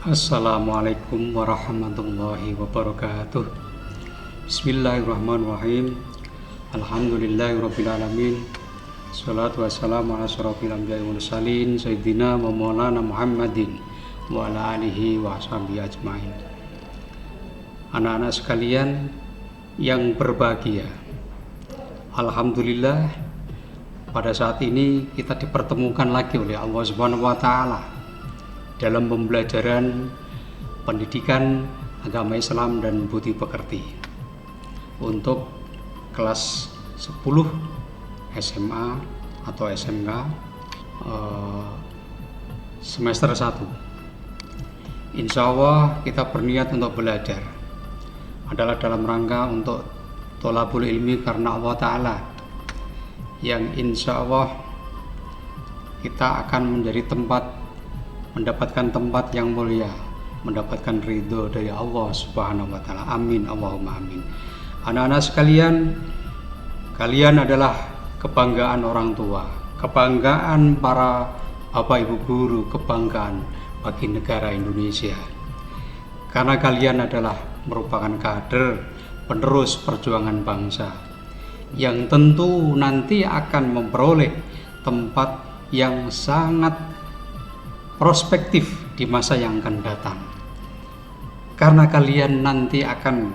Assalamualaikum warahmatullahi wabarakatuh. Bismillahirrahmanirrahim. Alhamdulillahirrabbilalamin. Salatu wassalamu ala asyrafil anbiya'i wal mursalin Sayyidina wa maulana Muhammadin wa ala alihi wa sahbihi ajmain. Anak-anak sekalian yang berbahagia, alhamdulillah pada saat ini kita dipertemukan lagi oleh Allah Subhanahu wa taala dalam pembelajaran pendidikan agama Islam dan budi pekerti untuk kelas 10 SMA atau SMK semester 1. Insya Allah kita berniat untuk belajar adalah dalam rangka untuk tholabul ilmi karena Allah Ta'ala, yang insya Allah kita akan menjadi mendapatkan tempat yang mulia, mendapatkan ridho dari Allah Subhanahu wa taala. Amin, Allahumma amin. Anak-anak sekalian, kalian adalah kebanggaan orang tua, kebanggaan para bapak ibu guru, kebanggaan bagi negara Indonesia. Karena kalian adalah merupakan kader penerus perjuangan bangsa yang tentu nanti akan memperoleh tempat yang sangat prospektif di masa yang akan datang, karena kalian nanti akan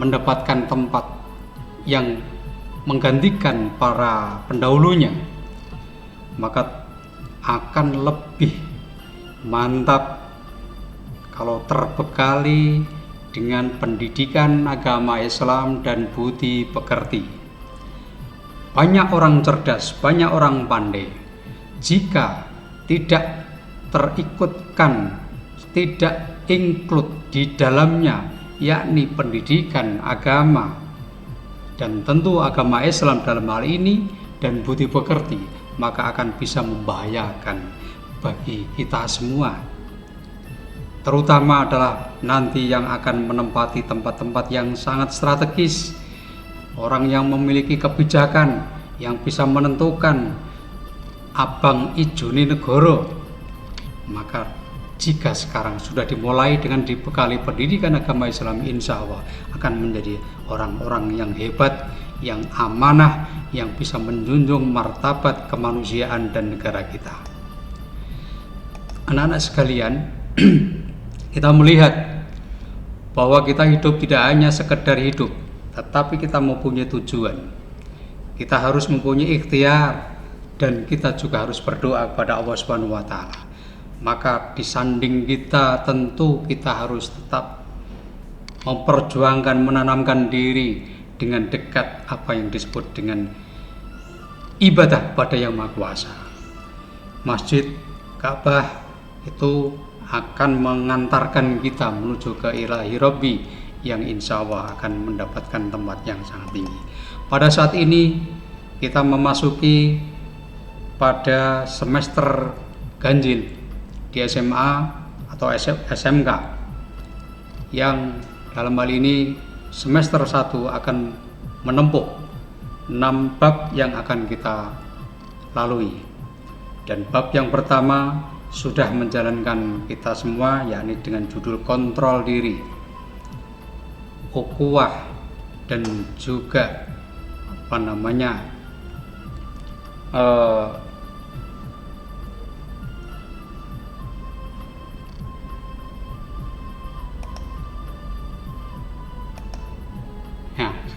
mendapatkan tempat yang menggantikan para pendahulunya, maka akan lebih mantap kalau terbekali dengan pendidikan agama Islam dan budi pekerti. Banyak orang cerdas, banyak orang pandai, jika tidak terikutkan, tidak include di dalamnya, yakni pendidikan agama dan tentu agama Islam dalam hal ini dan budi pekerti, maka akan bisa membahayakan bagi kita semua, terutama adalah nanti yang akan menempati tempat-tempat yang sangat strategis, orang yang memiliki kebijakan yang bisa menentukan abang ijone negara. Maka jika sekarang sudah dimulai dengan dibekali pendidikan agama Islam, insya Allah akan menjadi orang-orang yang hebat, yang amanah, yang bisa menjunjung martabat kemanusiaan dan negara kita. Anak-anak sekalian, kita melihat bahwa kita hidup tidak hanya sekedar hidup, tetapi kita mempunyai tujuan. Kita harus mempunyai ikhtiar dan kita juga harus berdoa kepada Allah Subhanahu wa taala. Maka di sanding kita tentu kita harus tetap memperjuangkan, menanamkan diri dengan dekat apa yang disebut dengan ibadah pada Yang Maha Kuasa. Masjid Ka'bah itu akan mengantarkan kita menuju ke ilahi Rabbi yang insya Allah akan mendapatkan tempat yang sangat tinggi. Pada saat ini kita memasuki pada semester ganjil di SMA atau SMK, yang dalam hal ini semester 1 akan menempuh 6 bab yang akan kita lalui, dan bab yang pertama sudah menjalankan kita semua, yakni dengan judul kontrol diri, ukhuwah, dan juga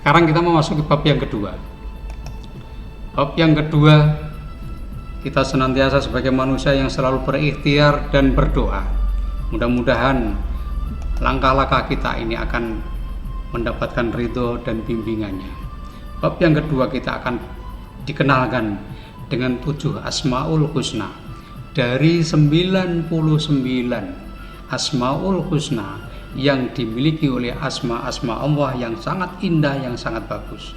sekarang kita memasuki bab yang kedua. Bab yang kedua, kita senantiasa sebagai manusia yang selalu berikhtiar dan berdoa. Mudah-mudahan langkah-langkah kita ini akan mendapatkan ridho dan bimbingannya. Bab yang kedua kita akan dikenalkan dengan 7 Asmaul Husna. Dari 99 Asmaul Husna yang dimiliki oleh asma-asma Allah yang sangat indah, yang sangat bagus.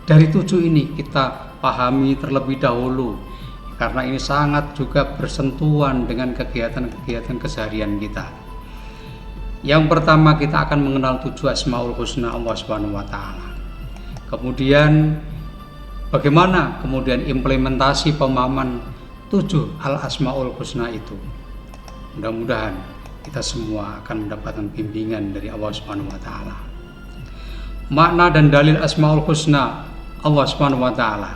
Dari 7 ini kita pahami terlebih dahulu, karena ini sangat juga bersentuhan dengan kegiatan-kegiatan keseharian kita. Yang pertama kita akan mengenal 7 Asmaul Husna Allah Subhanahu wa taala. Kemudian bagaimana kemudian implementasi pemahaman 7 Al-Asmaul Husna itu. Mudah-mudahan kita semua akan mendapatkan bimbingan dari Allah Subhanahu wa taala. Makna dan dalil Asmaul Husna Allah Subhanahu wa taala.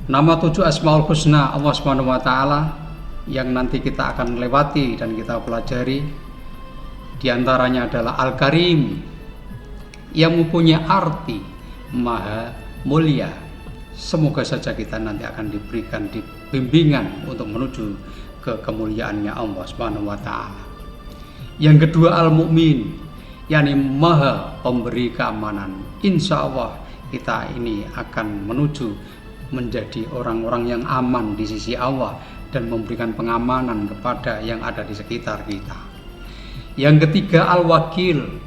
Nama 7 Asmaul Husna Allah Subhanahu wa taala yang nanti kita akan lewati dan kita pelajari, di antaranya adalah Al-Karim, yang mempunyai arti maha mulia. Semoga saja kita nanti akan diberikan bimbingan untuk menuju ke kemuliaannya Allah Subhanahu wa taala. Yang kedua Al-Mu'min, yakni maha pemberi keamanan. Insya Allah kita ini akan menuju menjadi orang-orang yang aman di sisi Allah dan memberikan pengamanan kepada yang ada di sekitar kita. Yang ketiga Al-Wakil,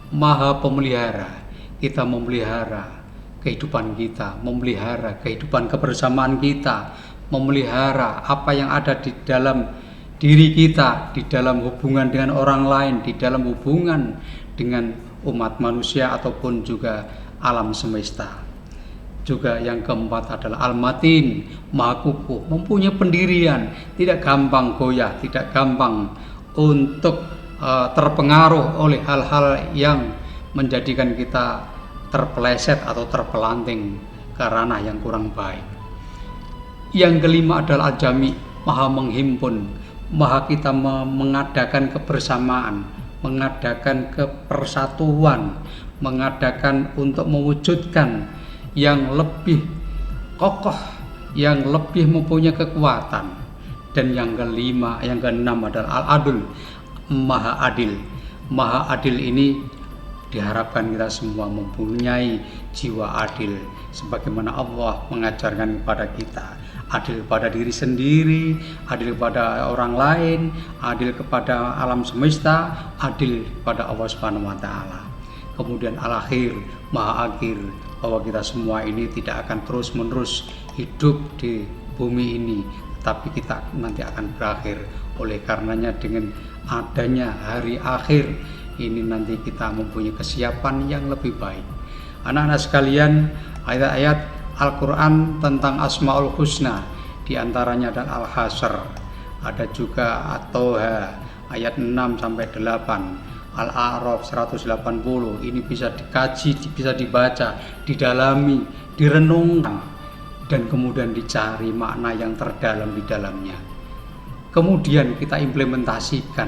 maha pemelihara. Kita memelihara kehidupan kita, memelihara kehidupan kebersamaan kita, memelihara apa yang ada di dalam diri kita, di dalam hubungan dengan orang lain, di dalam hubungan dengan umat manusia ataupun juga alam semesta. Juga yang keempat adalah Al-Matin, maha kukuh, mempunyai pendirian, tidak gampang goyah, tidak gampang untuk terpengaruh oleh hal-hal yang menjadikan kita terpeleset atau terpelanting ke ranah yang kurang baik. Yang kelima adalah Al-Jami, maha menghimpun, maha kita mengadakan kebersamaan, mengadakan kepersatuan, mengadakan untuk mewujudkan yang lebih kokoh, yang lebih mempunyai kekuatan. Dan yang kelima, yang keenam adalah Al-Adil, maha adil. Maha adil ini diharapkan kita semua mempunyai jiwa adil, sebagaimana Allah mengajarkan kepada kita. Adil pada diri sendiri, adil kepada orang lain, adil kepada alam semesta, adil pada Allah Subhanahu wa taala. Kemudian Al-Akhir, maha akhir, bahwa kita semua ini tidak akan terus-menerus hidup di bumi ini, tapi kita nanti akan berakhir. Oleh karenanya dengan adanya hari akhir ini nanti kita mempunyai kesiapan yang lebih baik. Anak-anak sekalian, ayat-ayat Al-Quran tentang Asmaul Husna diantaranya adalah Al-Hasr, ada juga At-Toha ayat 6-8, Al-A'raf 180. Ini bisa dikaji, bisa dibaca, didalami, direnungkan, dan kemudian dicari makna yang terdalam di dalamnya. Kemudian kita implementasikan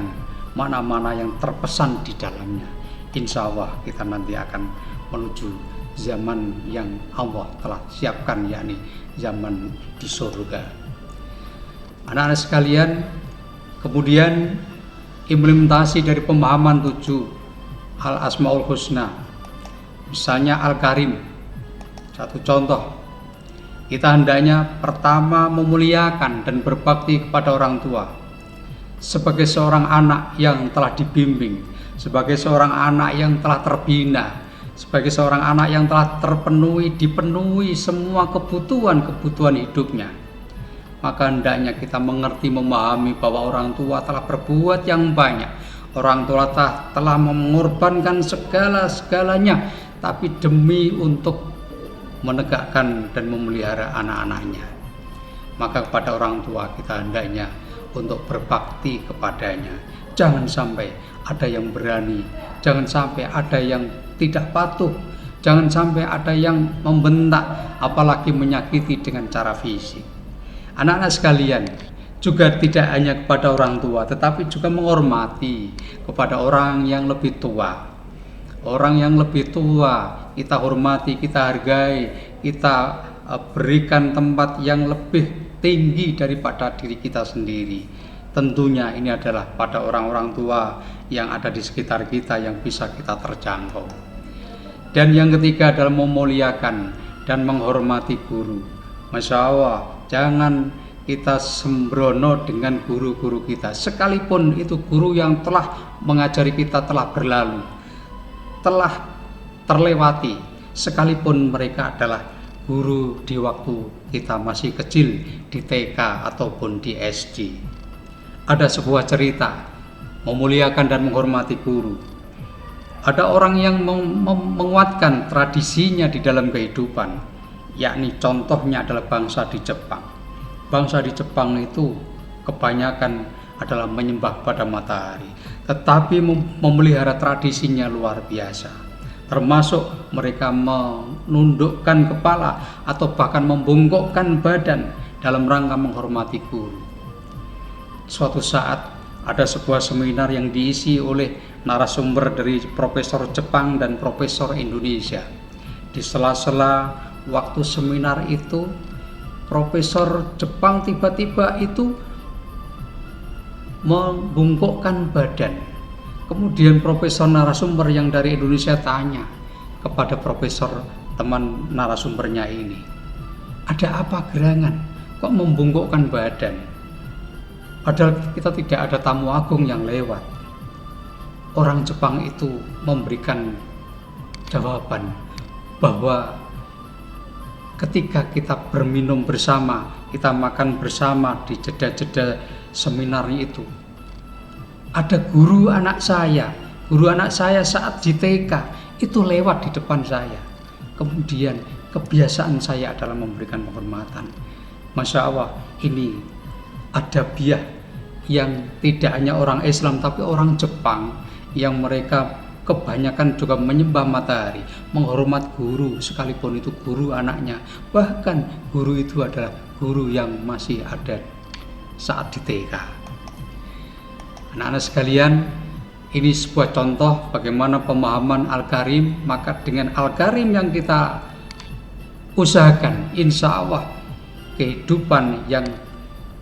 mana-mana yang terpesan di dalamnya. Insya Allah kita nanti akan menuju zaman yang Allah telah siapkan, yakni zaman di surga. Anak-anak sekalian, kemudian implementasi dari pemahaman 7 Al-Asmaul Husna, misalnya Al-Karim. Satu contoh, kita hendaknya pertama memuliakan dan berbakti kepada orang tua sebagai seorang anak yang telah dibimbing, sebagai seorang anak yang telah terbina, sebagai seorang anak yang telah dipenuhi semua kebutuhan hidupnya. Maka hendaknya kita mengerti, memahami bahwa orang tua telah berbuat yang banyak. Orang tua telah mengorbankan segala-segalanya, tapi demi untuk menegakkan dan memelihara anak-anaknya. Maka kepada orang tua kita hendaknya untuk berbakti kepadanya. Jangan sampai ada yang berani, jangan sampai ada yang tidak patuh, jangan sampai ada yang membentak, apalagi menyakiti dengan cara fisik. Anak-anak sekalian, juga tidak hanya kepada orang tua, tetapi juga menghormati kepada orang yang lebih tua. Orang yang lebih tua kita hormati, kita hargai, kita berikan tempat yang lebih tinggi daripada diri kita sendiri. Tentunya ini adalah pada orang-orang tua yang ada di sekitar kita yang bisa kita terjangkau. Dan yang ketiga adalah memuliakan dan menghormati guru. Masya Allah, jangan kita sembrono dengan guru-guru kita, sekalipun itu guru yang telah mengajari kita telah berlalu, telah terlewati, sekalipun mereka adalah guru di waktu kita masih kecil di TK ataupun di SD. Ada sebuah cerita memuliakan dan menghormati guru. Ada orang yang menguatkan tradisinya di dalam kehidupan, yakni contohnya adalah bangsa di Jepang. Bangsa di Jepang itu kebanyakan adalah menyembah pada matahari, tetapi memelihara tradisinya luar biasa. Termasuk mereka menundukkan kepala atau bahkan membungkukkan badan dalam rangka menghormati guru. Suatu saat ada sebuah seminar yang diisi oleh narasumber dari profesor Jepang dan profesor Indonesia. Di sela-sela waktu seminar itu, Profesor Jepang tiba-tiba itu membungkukkan badan. Kemudian profesor narasumber yang dari Indonesia tanya kepada profesor teman narasumbernya ini, ada apa gerangan? Kok membungkukkan badan? Padahal kita tidak ada tamu agung yang lewat. Orang Jepang itu memberikan jawaban bahwa ketika kita berminum bersama, kita makan bersama di jeda-jeda seminar itu, ada guru anak saya saat di TK itu lewat di depan saya. Kemudian kebiasaan saya adalah memberikan penghormatan. Masya Allah, ini adabiah yang tidak hanya orang Islam tapi orang Jepang yang mereka kebanyakan juga menyembah matahari, menghormat guru sekalipun itu guru anaknya. Bahkan guru itu adalah guru yang masih ada saat di TK. Anak-anak sekalian, ini sebuah contoh bagaimana pemahaman Al-Karim. Maka dengan Al-Karim yang kita usahakan, insya Allah kehidupan yang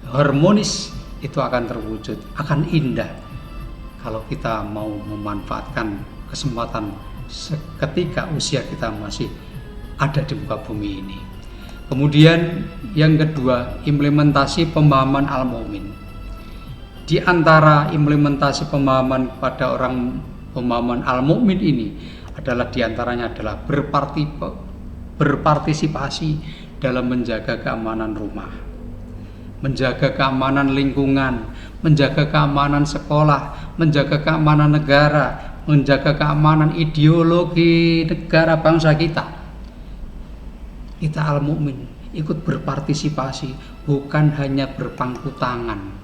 harmonis itu akan terwujud, akan indah kalau kita mau memanfaatkan kesempatan ketika usia kita masih ada di muka bumi ini. Kemudian yang kedua, implementasi pemahaman al-mu'min. Di antara implementasi pemahaman pada pemahaman al-mu'min ini adalah diantaranya adalah berpartisipasi dalam menjaga keamanan rumah, menjaga keamanan lingkungan, menjaga keamanan sekolah, menjaga keamanan negara, menjaga keamanan ideologi negara bangsa kita. Kita al-mu'min ikut berpartisipasi, bukan hanya berpangku tangan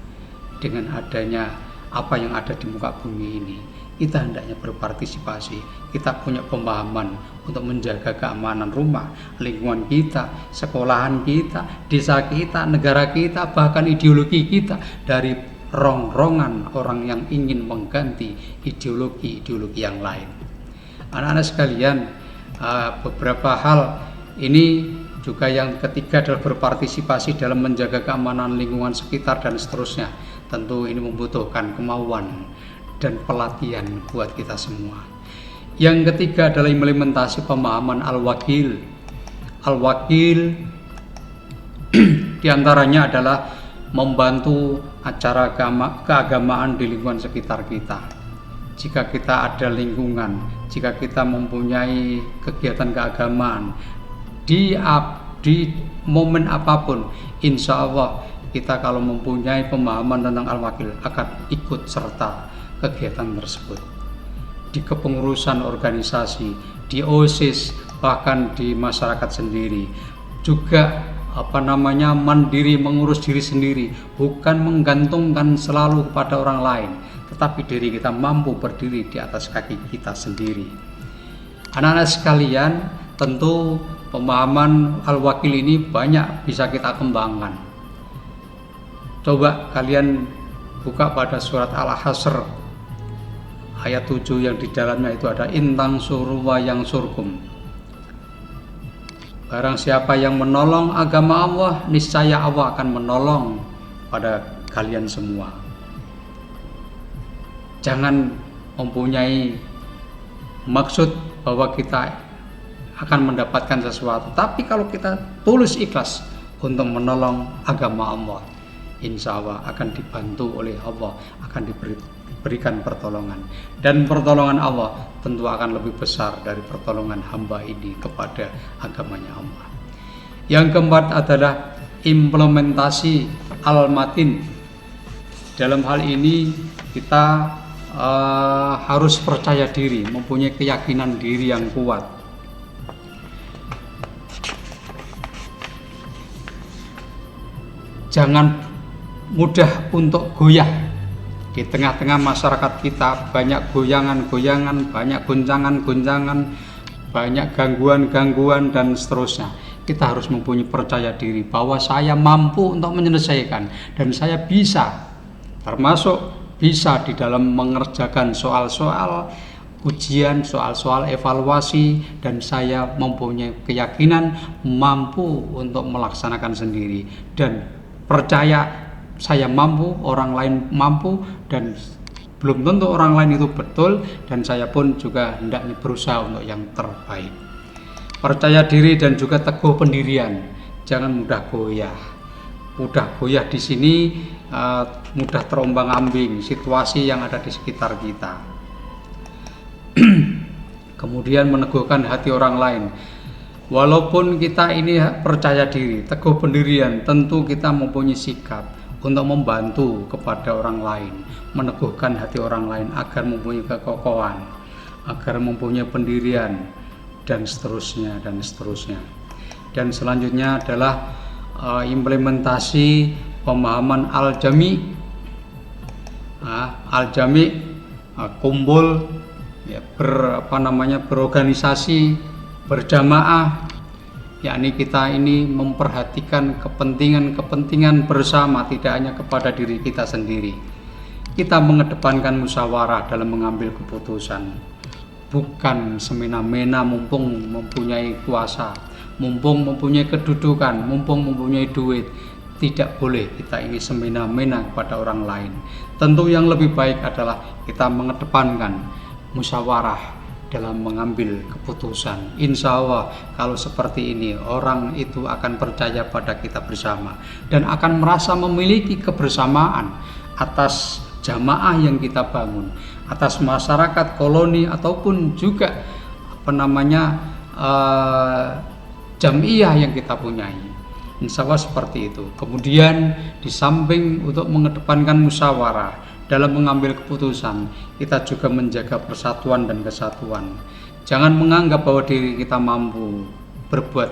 dengan adanya apa yang ada di muka bumi ini. Kita hendaknya berpartisipasi. Kita punya pemahaman untuk menjaga keamanan rumah, lingkungan kita, sekolahan kita, desa kita, negara kita, bahkan ideologi kita dari rongrongan orang yang ingin mengganti ideologi-ideologi yang lain. Anak-anak sekalian, beberapa hal ini juga yang ketiga adalah berpartisipasi dalam menjaga keamanan lingkungan sekitar dan seterusnya. Tentu ini membutuhkan kemauan dan pelatihan buat kita semua. Yang ketiga adalah implementasi pemahaman al-wakil. Al-wakil diantaranya adalah membantu acara keagamaan di lingkungan sekitar kita. Jika kita ada lingkungan, jika kita mempunyai kegiatan keagamaan di momen apapun, insya Allah kita kalau mempunyai pemahaman tentang al-wakil akan ikut serta kegiatan tersebut. Di kepengurusan organisasi, di OSIS, bahkan di masyarakat sendiri juga mandiri, mengurus diri sendiri, bukan menggantungkan selalu kepada orang lain, tetapi diri kita mampu berdiri di atas kaki kita sendiri. Anak-anak sekalian, tentu pemahaman al-wakil ini banyak bisa kita kembangkan. Coba kalian buka pada surat Al-Hasr ayat 7 yang di dalamnya itu ada intang suru wa yang surkum. Barang siapa yang menolong agama Allah, niscaya Allah akan menolong pada kalian semua. Jangan mempunyai maksud bahwa kita akan mendapatkan sesuatu, tapi kalau kita tulus ikhlas untuk menolong agama Allah, insya Allah akan dibantu oleh Allah, akan diberikan pertolongan, dan pertolongan Allah tentu akan lebih besar dari pertolongan hamba ini kepada agamanya Allah. Yang keempat adalah implementasi al-matin. Dalam hal ini kita harus percaya diri, mempunyai keyakinan diri yang kuat. Jangan mudah untuk goyah Di tengah-tengah masyarakat kita banyak goyangan-goyangan, banyak goncangan-goncangan, banyak gangguan-gangguan dan seterusnya. Kita harus mempunyai percaya diri bahwa saya mampu untuk menyelesaikan dan saya bisa, termasuk bisa di dalam mengerjakan soal-soal ujian, soal-soal evaluasi, dan saya mempunyai keyakinan mampu untuk melaksanakan sendiri dan percaya saya mampu, orang lain mampu, dan belum tentu orang lain itu betul, dan saya pun juga hendaknya berusaha untuk yang terbaik. Percaya diri dan juga teguh pendirian, jangan mudah goyah. Mudah goyah di sini mudah terombang-ambing situasi yang ada di sekitar kita. Kemudian meneguhkan hati orang lain. Walaupun kita ini percaya diri, teguh pendirian, tentu kita mempunyai sikap untuk membantu kepada orang lain, meneguhkan hati orang lain agar mempunyai kekokohan, agar mempunyai pendirian, dan seterusnya dan seterusnya. Dan selanjutnya adalah implementasi pemahaman al-jami. Al-jami kumpul, ya, berorganisasi, berjamaah, yakni kita ini memperhatikan kepentingan-kepentingan bersama, tidak hanya kepada diri kita sendiri. Kita mengedepankan musyawarah dalam mengambil keputusan, bukan semena-mena mumpung mempunyai kuasa, mumpung mempunyai kedudukan, mumpung mempunyai duit. Tidak boleh kita ini semena-mena kepada orang lain. Tentu yang lebih baik adalah kita mengedepankan musyawarah dalam mengambil keputusan. Insya Allah kalau seperti ini, orang itu akan percaya pada kita bersama dan akan merasa memiliki kebersamaan atas jamaah yang kita bangun, atas masyarakat koloni ataupun juga jamiah yang kita punyai. Insya Allah seperti itu. Kemudian di samping untuk mengedepankan musyawarah dalam mengambil keputusan, kita juga menjaga persatuan dan kesatuan. Jangan menganggap bahwa diri kita mampu berbuat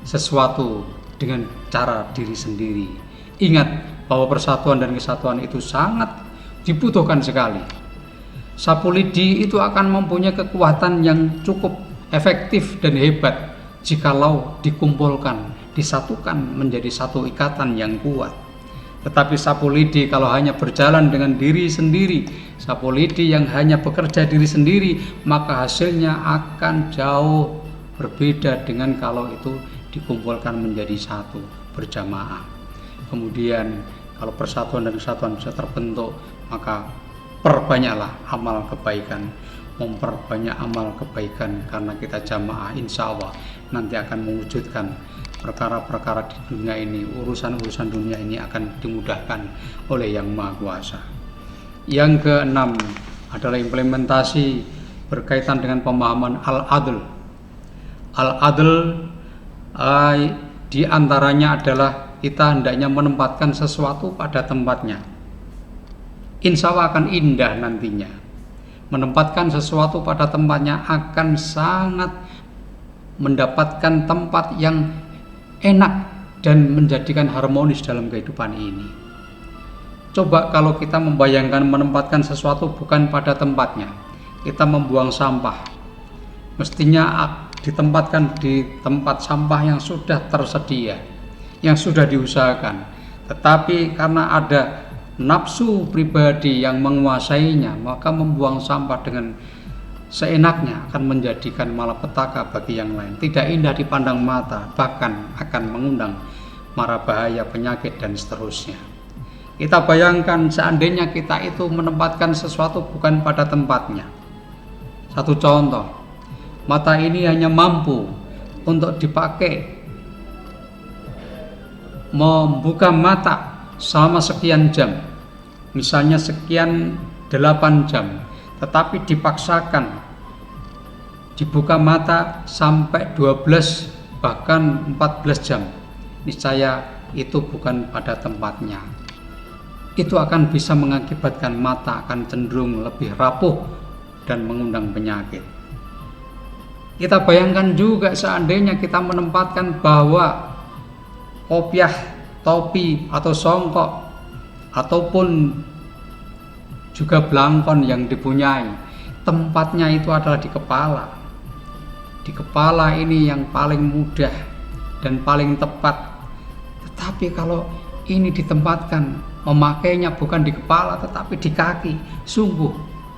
sesuatu dengan cara diri sendiri. Ingat bahwa persatuan dan kesatuan itu sangat dibutuhkan sekali. Sapu lidi itu akan mempunyai kekuatan yang cukup efektif dan hebat jikalau dikumpulkan, disatukan menjadi satu ikatan yang kuat. Tetapi sapu lidi kalau hanya berjalan dengan diri sendiri, sapu lidi yang hanya bekerja diri sendiri, maka hasilnya akan jauh berbeda dengan kalau itu dikumpulkan menjadi satu berjamaah. Kemudian kalau persatuan dan kesatuan bisa terbentuk, maka perbanyaklah amal kebaikan, memperbanyak amal kebaikan, karena kita jamaah insya Allah nanti akan mewujudkan perkara-perkara di dunia ini, urusan-urusan dunia ini akan dimudahkan oleh Yang Maha Kuasa. Yang keenam adalah implementasi berkaitan dengan pemahaman al-adl. Al-adl di antaranya adalah kita hendaknya menempatkan sesuatu pada tempatnya. Insya Allah akan indah nantinya. Menempatkan sesuatu pada tempatnya akan sangat mendapatkan tempat yang enak dan menjadikan harmonis dalam kehidupan ini. Coba kalau kita membayangkan menempatkan sesuatu bukan pada tempatnya. Kita membuang sampah, mestinya ditempatkan di tempat sampah yang sudah tersedia, yang sudah diusahakan. Tetapi karena ada nafsu pribadi yang menguasainya, maka membuang sampah dengan seenaknya akan menjadikan malapetaka bagi yang lain, tidak indah dipandang mata, bahkan akan mengundang mara bahaya, penyakit, dan seterusnya. Kita bayangkan seandainya kita itu menempatkan sesuatu bukan pada tempatnya. Satu contoh, mata ini hanya mampu untuk dipakai membuka mata selama sekian jam, misalnya sekian 8 jam, tetapi dipaksakan dibuka mata sampai 12 bahkan 14 jam, niscaya itu bukan pada tempatnya. Itu akan bisa mengakibatkan mata akan cenderung lebih rapuh dan mengundang penyakit. Kita bayangkan juga seandainya kita menempatkan bahwa kopiah, topi atau songkok ataupun juga belangkon yang dipunyai. Tempatnya itu adalah di kepala. Di kepala ini yang paling mudah dan paling tepat. Tetapi kalau ini ditempatkan, memakainya bukan di kepala tetapi di kaki, sungguh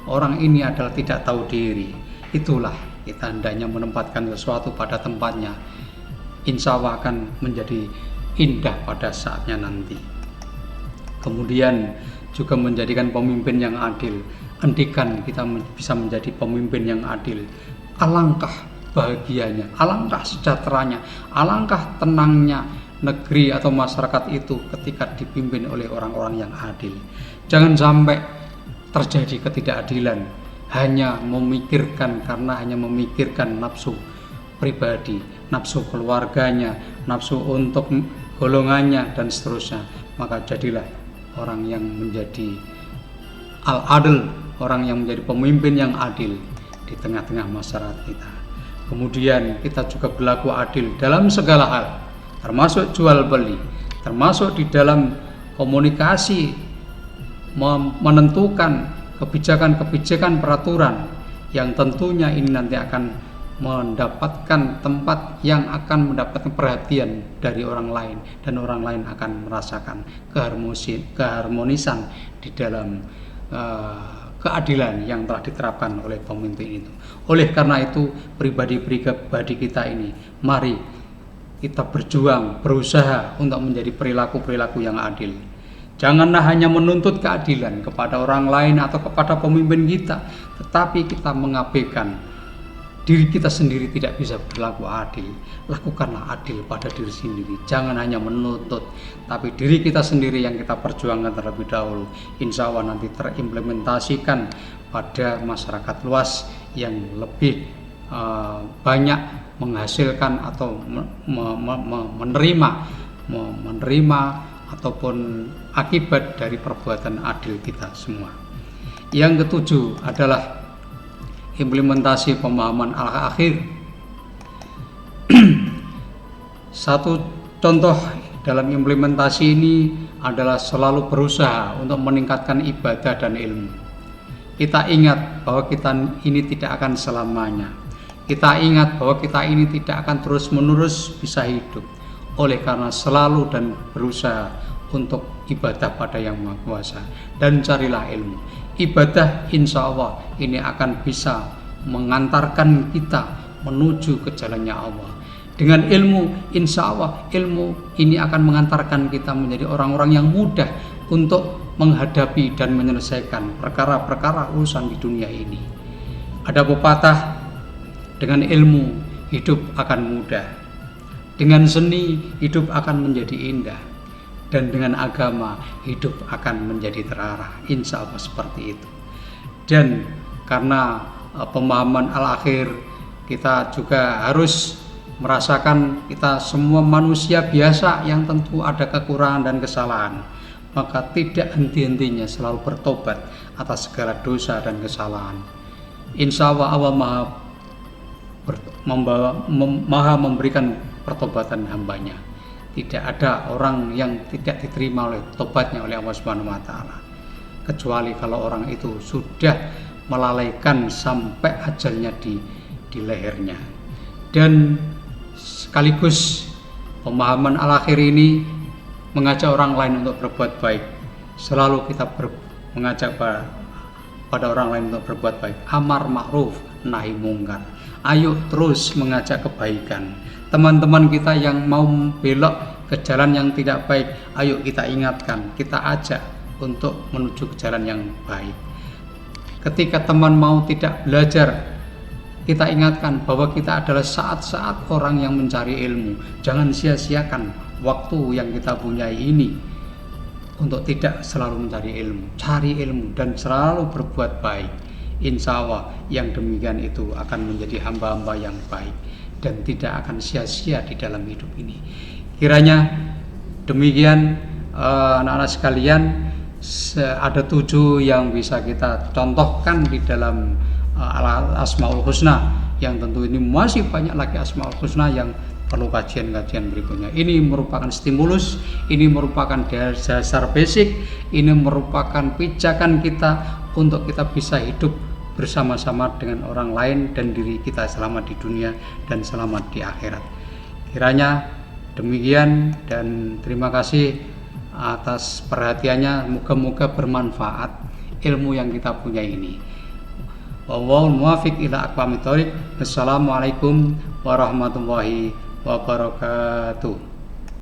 orang ini adalah tidak tahu diri. Itulah kita hendaknya menempatkan sesuatu pada tempatnya. Insya Allah akan menjadi indah pada saatnya nanti. Kemudian juga menjadikan pemimpin yang adil. Andikan kita bisa menjadi pemimpin yang adil, alangkah bahagianya, alangkah sejahteranya, alangkah tenangnya negeri atau masyarakat itu ketika dipimpin oleh orang-orang yang adil. Jangan sampai terjadi ketidakadilan, hanya memikirkan nafsu pribadi, nafsu keluarganya, nafsu untuk golongannya dan seterusnya. Maka jadilah orang yang menjadi al-adil, orang yang menjadi pemimpin yang adil di tengah-tengah masyarakat kita. Kemudian kita juga berlaku adil dalam segala hal, termasuk jual beli, termasuk di dalam komunikasi, menentukan kebijakan-kebijakan peraturan yang tentunya ini nanti akan mendapatkan tempat yang akan mendapatkan perhatian dari orang lain, dan orang lain akan merasakan keharmonisan di dalam keadilan yang telah diterapkan oleh pemimpin itu. Oleh karena itu, pribadi-pribadi kita ini, mari kita berjuang, berusaha untuk menjadi perilaku-perilaku yang adil. Janganlah hanya menuntut keadilan kepada orang lain atau kepada pemimpin kita, tetapi kita mengabaikan diri kita sendiri tidak bisa berlaku adil. Lakukanlah adil pada diri sendiri. Jangan hanya menuntut, tapi diri kita sendiri yang kita perjuangkan terlebih dahulu. Insya Allah nanti terimplementasikan pada masyarakat luas yang lebih banyak menghasilkan atau menerima ataupun akibat dari perbuatan adil kita semua. Yang ketujuh adalah implementasi pemahaman al-akhir. Satu contoh dalam implementasi ini adalah selalu berusaha untuk meningkatkan ibadah dan ilmu. Kita ingat bahwa kita ini tidak akan selamanya. Kita ingat bahwa kita ini tidak akan terus-menerus bisa hidup. Oleh karena selalu dan berusaha untuk ibadah pada Yang Maha Kuasa, dan carilah ilmu. Ibadah insya Allah ini akan bisa mengantarkan kita menuju ke jalannya Allah. Dengan ilmu, insya Allah ilmu ini akan mengantarkan kita menjadi orang-orang yang mudah untuk menghadapi dan menyelesaikan perkara-perkara urusan di dunia ini. Ada pepatah, dengan ilmu hidup akan mudah, dengan seni hidup akan menjadi indah, dan dengan agama hidup akan menjadi terarah. Insya Allah seperti itu. Dan karena pemahaman al-akhir, kita juga harus merasakan kita semua manusia biasa yang tentu ada kekurangan dan kesalahan. Maka tidak henti-hentinya selalu bertobat atas segala dosa dan kesalahan. Insya Allah Allah maha memberikan pertobatan hambanya. Tidak ada orang yang tidak diterima oleh tobatnya oleh Allah Subhanahu wa Ta'ala, kecuali kalau orang itu sudah melalaikan sampai ajalnya di lehernya. Dan sekaligus pemahaman al-akhir ini mengajak orang lain untuk berbuat baik. Selalu kita mengajak pada orang lain untuk berbuat baik. Amar ma'ruf nahi mungkar. Ayo terus mengajak kebaikan. Teman-teman kita yang mau belok ke jalan yang tidak baik, ayo kita ingatkan, kita ajak untuk menuju ke jalan yang baik. Ketika teman mau tidak belajar, kita ingatkan bahwa kita adalah saat-saat orang yang mencari ilmu. Jangan sia-siakan waktu yang kita punya ini untuk tidak selalu mencari ilmu. Cari ilmu dan selalu berbuat baik. Insya Allah yang demikian itu akan menjadi hamba-hamba yang baik dan tidak akan sia-sia di dalam hidup ini. Kiranya demikian anak-anak sekalian, ada 7 yang bisa kita contohkan di dalam Asmaul Husna, yang tentu ini masih banyak lagi Asmaul Husna yang perlu kajian-kajian berikutnya. Ini merupakan stimulus, ini merupakan dasar basic, ini merupakan pijakan kita untuk kita bisa hidup bersama-sama dengan orang lain dan diri kita selama di dunia dan selamat di akhirat. Kiranya demikian, dan terima kasih atas perhatiannya. Moga-moga bermanfaat ilmu yang kita punya ini. Wallahul muwaffiq ila aqwamit thoriq. Wassalamualaikum warahmatullahi wabarakatuh.